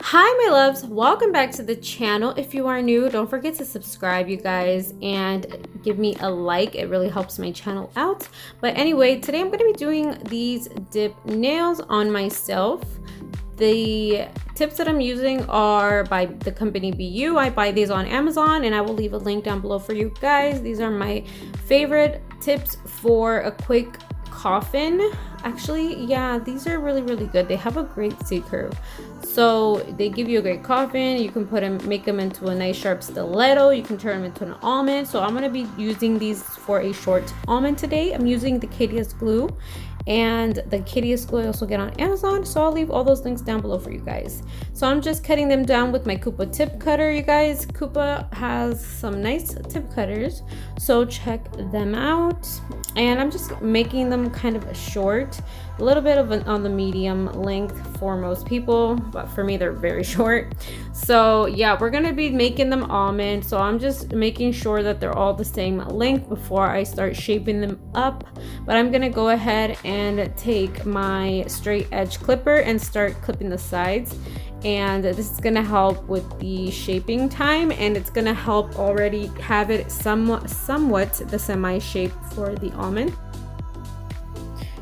Hi my loves, welcome back to the channel. If you are new, don't forget to subscribe you guys and give me a like. It really helps my channel out. But anyway, today I'm going to be doing these dip nails on myself. The tips that I'm using are by the company BU. I buy these on Amazon and I will leave a link down below for you guys. These are my favorite tips for a quick coffin. Actually, yeah, these are really good. They have a great C curve, so they give you a great coffin. You can make them into a nice sharp stiletto. You can turn them into an almond. So I'm going to be using these for a short almond today. I'm using the Kadius glue, and the Kadius glue I also get on Amazon, so I'll leave all those links down below for you guys. So I'm just cutting them down with my Kupa tip cutter, you guys. Kupa has some nice tip cutters, so check them out. And I'm just making them kind of short, a little bit of on the medium length for most people, but for me they're very short. So yeah, we're gonna be making them almond, so I'm just making sure that they're all the same length before I start shaping them up. But I'm gonna go ahead and take my straight edge clipper and start clipping the sides, and this is gonna help with the shaping time, and it's gonna help already have it somewhat the semi shape for the almond.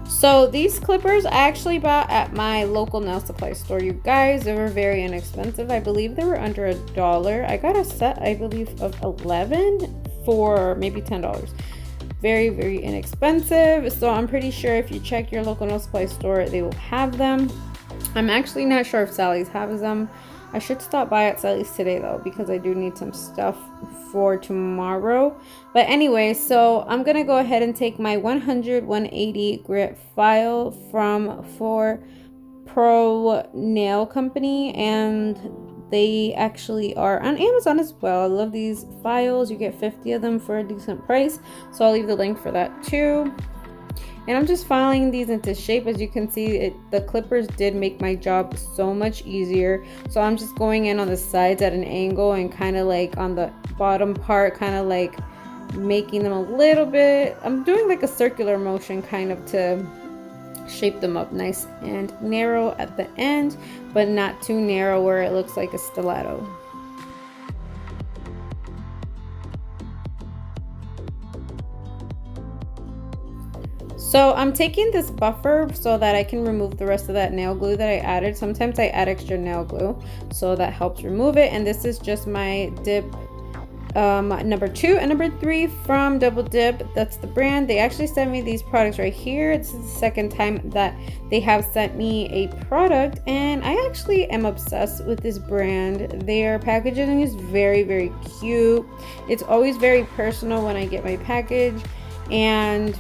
So these clippers I actually bought at my local nail supply store, you guys. They were very inexpensive. I believe they were under $1. I got a set, I believe, of 11 for maybe $10. Very inexpensive. So I'm pretty sure if you check your local nail supply store, they will have them. I'm actually not sure if Sally's has them. I should stop by at Sally's today though, because I do need some stuff for tomorrow. But anyway, so I'm gonna go ahead and take my 100/180 grit file from 4Pro Nail Company, and they actually are on Amazon as well. I love these files. You get 50 of them for a decent price, so I'll leave the link for that too. And I'm just filing these into shape. As you can see, the clippers did make my job so much easier. So I'm just going in on the sides at an angle and kind of like on the bottom part, kind of like making them a little bit, I'm doing like a circular motion kind of to shape them up nice and narrow at the end, but not too narrow where it looks like a stiletto. So I'm taking this buffer so that I can remove the rest of that nail glue that I added. Sometimes I add extra nail glue, so that helps remove it. And this is just my dip number 2 and number 3 from Double Dip. That's the brand. They actually sent me these products right here. This is the second time that they have sent me a product, and I actually am obsessed with this brand. Their packaging is very cute. It's always very personal when I get my package, and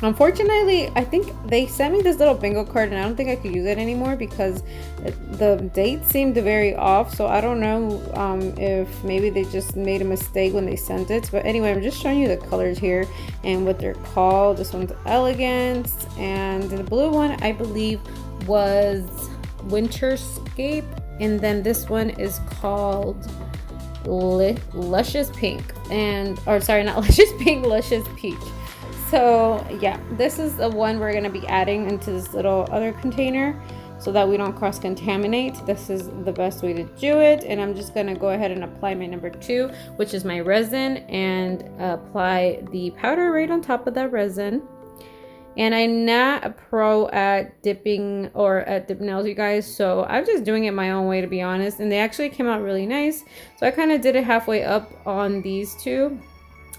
unfortunately, I think they sent me this little bingo card and I don't think I could use it anymore because the date seemed very off. So I don't know if maybe they just made a mistake when they sent it. But anyway, I'm just showing you the colors here and what they're called. This one's Elegance, and the blue one I believe was Winterscape, and then this one is called Luscious Pink, or sorry, not Luscious Pink, Luscious Peach. So yeah, this is the one we're going to be adding into this little other container so that we don't cross-contaminate. This is the best way to do it. And I'm just going to go ahead and apply my number 2, which is my resin, and apply the powder right on top of that resin. And I'm not a pro at dipping or at dip nails, you guys, so I'm just doing it my own way, to be honest. And they actually came out really nice. So I kind of did it halfway up on these two.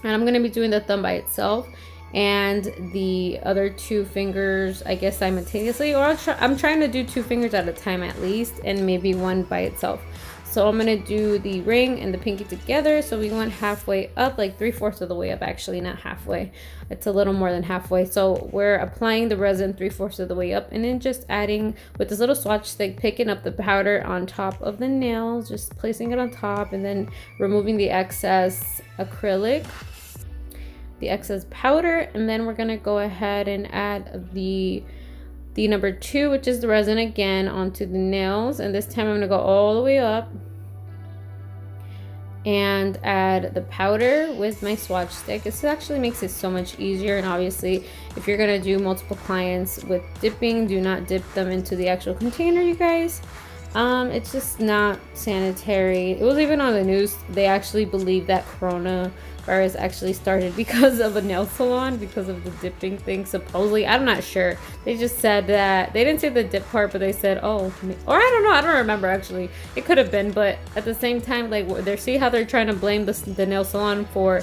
And I'm going to be doing the thumb by itself and the other 2 fingers, I guess, simultaneously, or I'm trying to do 2 fingers at a time at least, and maybe one by itself. So I'm gonna do the ring and the pinky together. So we went halfway up, like 3/4 of the way up, actually, not halfway. It's a little more than halfway. So we're applying the resin 3/4 of the way up, and then just adding with this little swatch stick, picking up the powder on top of the nails, just placing it on top, and then removing the excess acrylic, the excess powder. And then we're gonna go ahead and add the number 2, which is the resin, again onto the nails, and this time I'm gonna go all the way up and add the powder with my swatch stick. This actually makes it so much easier. And obviously, if you're gonna do multiple clients with dipping, do not dip them into the actual container, you guys. It's just not sanitary. It was even on the news. They actually believe that coronavirus actually started because of a nail salon, because of the dipping thing, supposedly. I'm not sure. They just said that. They didn't say the dip part, but they said, oh, or I don't know. I don't remember actually. It could have been, but at the same time, like, they see how they're trying to blame the nail salon for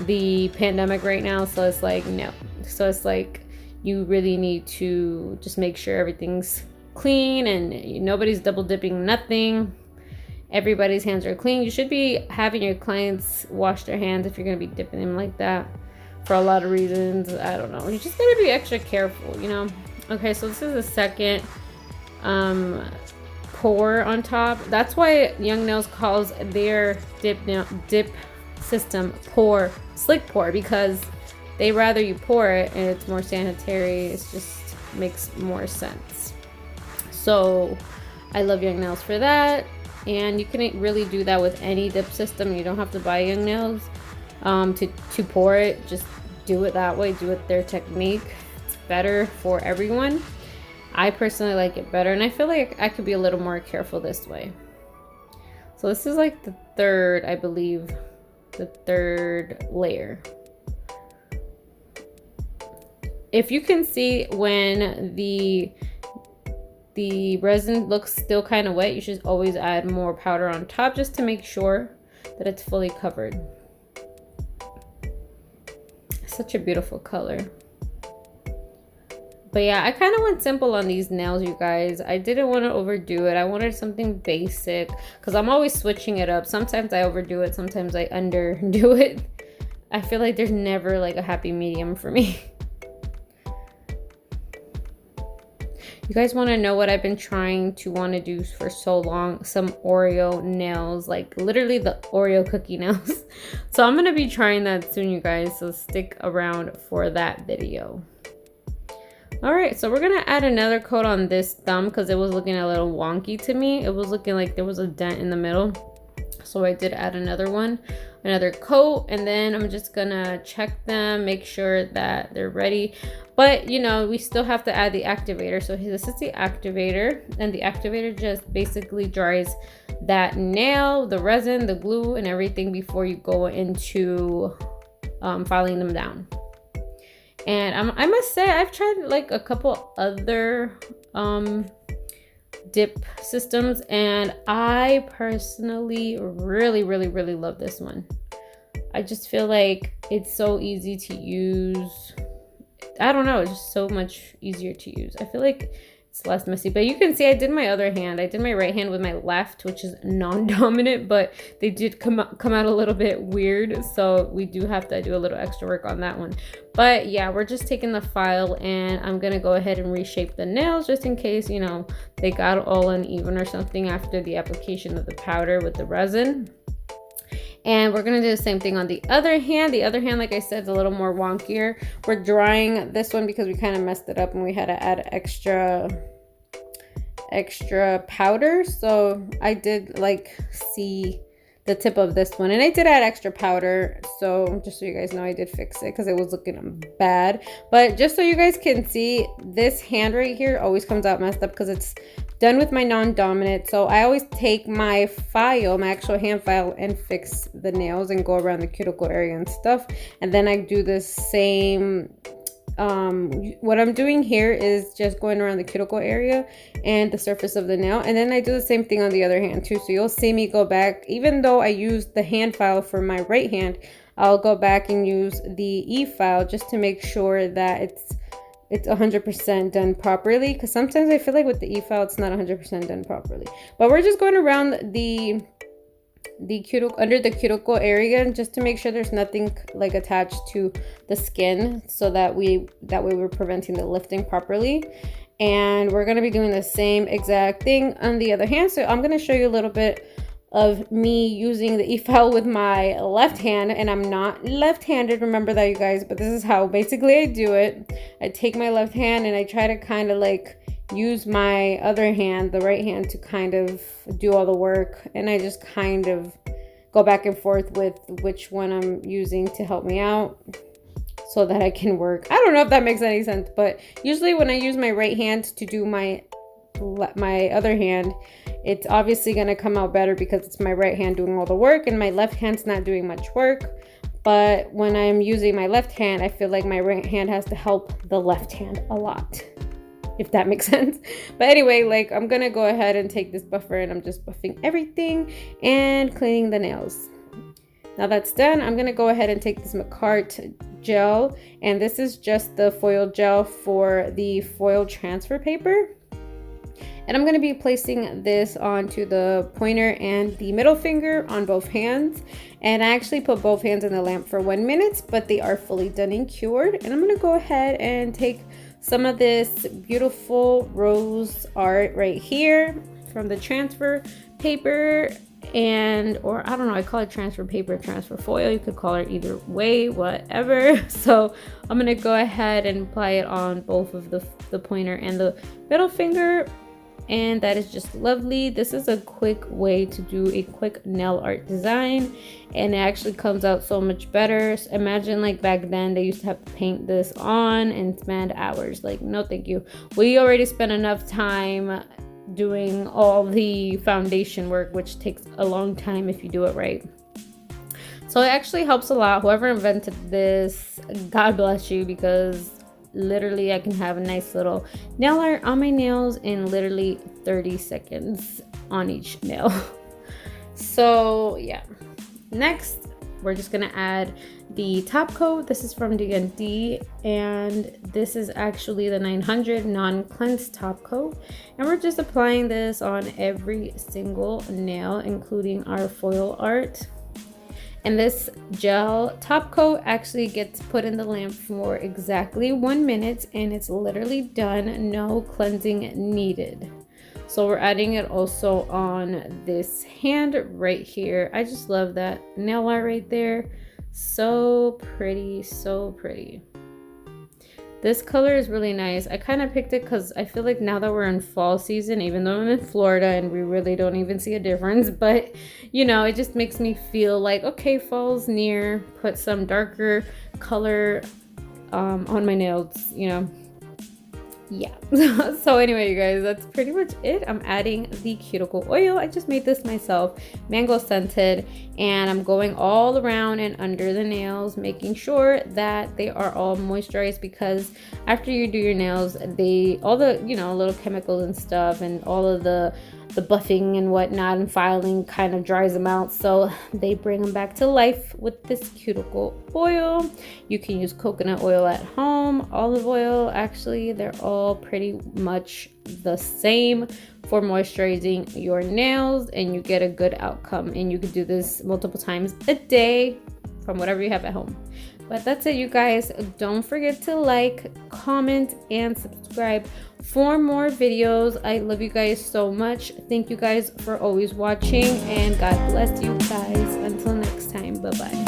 the pandemic right now. So it's like, no. So it's like, you really need to just make sure everything's clean and nobody's double dipping nothing. Everybody's hands are clean. You should be having your clients wash their hands if you're going to be dipping them like that, for a lot of reasons. I don't know, you just got to be extra careful, you know. Okay, so this is the second pour on top. That's why Young Nails calls their dip system slick pour, because they rather you pour it and it's more sanitary. It just makes more sense. So I love Young Nails for that. And you can really do that with any dip system. You don't have to buy Young Nails to pour it. Just do it that way. Do it their technique. It's better for everyone. I personally like it better. And I feel like I could be a little more careful this way. So this is like the third, I believe, the third layer. If you can see when the resin looks still kind of wet, you should always add more powder on top just to make sure that it's fully covered. Such a beautiful color. But yeah, I kind of went simple on these nails, you guys. I didn't want to overdo it. I wanted something basic because I'm always switching it up. Sometimes I overdo it, sometimes I underdo it. I feel like there's never like a happy medium for me. You guys want to know what I've been trying to want to do for so long? Some Oreo nails, like literally the Oreo cookie nails. So I'm going to be trying that soon, you guys. So stick around for that video. All right, so we're going to add another coat on this thumb because it was looking a little wonky to me. It was looking like there was a dent in the middle. So I did add another one, another coat, and then I'm just gonna check them, make sure that they're ready. But you know, we still have to add the activator. So this is the activator, and the activator just basically dries that nail, the resin, the glue, and everything before you go into filing them down. And I must say, I've tried like a couple other dip systems, and I personally really love this one. I just feel like it's so easy to use. I don't know, it's just so much easier to use. I feel like it's less messy. But you can see I did my other hand. I did my right hand with my left, which is non-dominant, but they did come out a little bit weird, so we do have to do a little extra work on that one. But yeah, we're just taking the file, and I'm gonna go ahead and reshape the nails just in case, you know, they got all uneven or something after the application of the powder with the resin. And we're gonna do the same thing on the other hand. The other hand, like I said, is a little more wonkier. We're drying this one because we kind of messed it up and we had to add extra powder. So I did like see the tip of this one, and I did add extra powder. So just so you guys know, I did fix it because it was looking bad. But just so you guys can see, this hand right here always comes out messed up because it's done with my non-dominant. So I always take my file, my actual hand file, and fix the nails and go around the cuticle area and stuff. And then I do the same. What I'm doing here is just going around the cuticle area and the surface of the nail, and then I do the same thing on the other hand too. So you'll see me go back, even though I used the hand file for my right hand, I'll go back and use the E file just to make sure that it's 100% done properly, because sometimes I feel like with the E file it's not 100% done properly. But we're just going around the cuticle, under the cuticle area, just to make sure there's nothing like attached to the skin, so that way we're preventing the lifting properly. And we're going to be doing the same exact thing on the other hand. So I'm going to show you a little bit of me using the e-file with my left hand, and I'm not left-handed, remember that, you guys, but this is how basically I do it. I take my left hand and I try to kind of like use my other hand, the right hand, to kind of do all the work, and I just kind of go back and forth with which one I'm using to help me out so that I can work. I don't know if that makes any sense, but usually when I use my right hand to do my my other hand, it's obviously going to come out better because it's my right hand doing all the work and my left hand's not doing much work. But when I'm using my left hand, I feel like my right hand has to help the left hand a lot, if that makes sense. But anyway, like, I'm gonna go ahead and take this buffer and I'm just buffing everything and cleaning the nails. Now that's done, I'm gonna go ahead and take this MAKARRT gel, and this is just the foil gel for the foil transfer paper. And I'm going to be placing this onto the pointer and the middle finger on both hands. And I actually put both hands in the lamp for 1 minute, but they are fully done and cured. And I'm going to go ahead and take some of this beautiful rose art right here from the transfer paper, or I don't know, I call it transfer paper, transfer foil. You could call it either way, whatever. So I'm going to go ahead and apply it on both of the pointer and the middle finger. And that is just lovely. This is a quick way to do a quick nail art design, and it actually comes out so much better. So imagine, like, back then they used to have to paint this on and spend hours. Like, no thank you. We already spent enough time doing all the foundation work, which takes a long time if you do it right. So it actually helps a lot. Whoever invented this, God bless you, because literally I can have a nice little nail art on my nails in literally 30 seconds on each nail. So yeah, next we're just gonna add the top coat. This is from D&D, and this is actually the 900 non-cleanse top coat, and we're just applying this on every single nail, including our foil art. And this gel top coat actually gets put in the lamp for exactly 1 minute, and it's literally done, no cleansing needed. So we're adding it also on this hand right here. I just love that nail art right there. So pretty, so pretty. This color is really nice. I kind of picked it because I feel like now that we're in fall season, even though I'm in Florida and we really don't even see a difference, but you know, it just makes me feel like, okay, fall's near. Put some darker color on my nails, you know. Yeah. So anyway, you guys, that's pretty much it. I'm adding the cuticle oil. I just made this myself, mango scented, and I'm going all around and under the nails, making sure that they are all moisturized, because after you do your nails, all the, you know, little chemicals and stuff and all of the buffing and whatnot and filing kind of dries them out, so they bring them back to life with this cuticle oil. You can use coconut oil at home, olive oil, actually they're all pretty much the same for moisturizing your nails, and you get a good outcome. And you could do this multiple times a day from whatever you have at home. But that's it, you guys. Don't forget to like, comment, and subscribe for more videos. I love you guys so much. Thank you guys for always watching, and God bless you guys. Until next time, bye bye.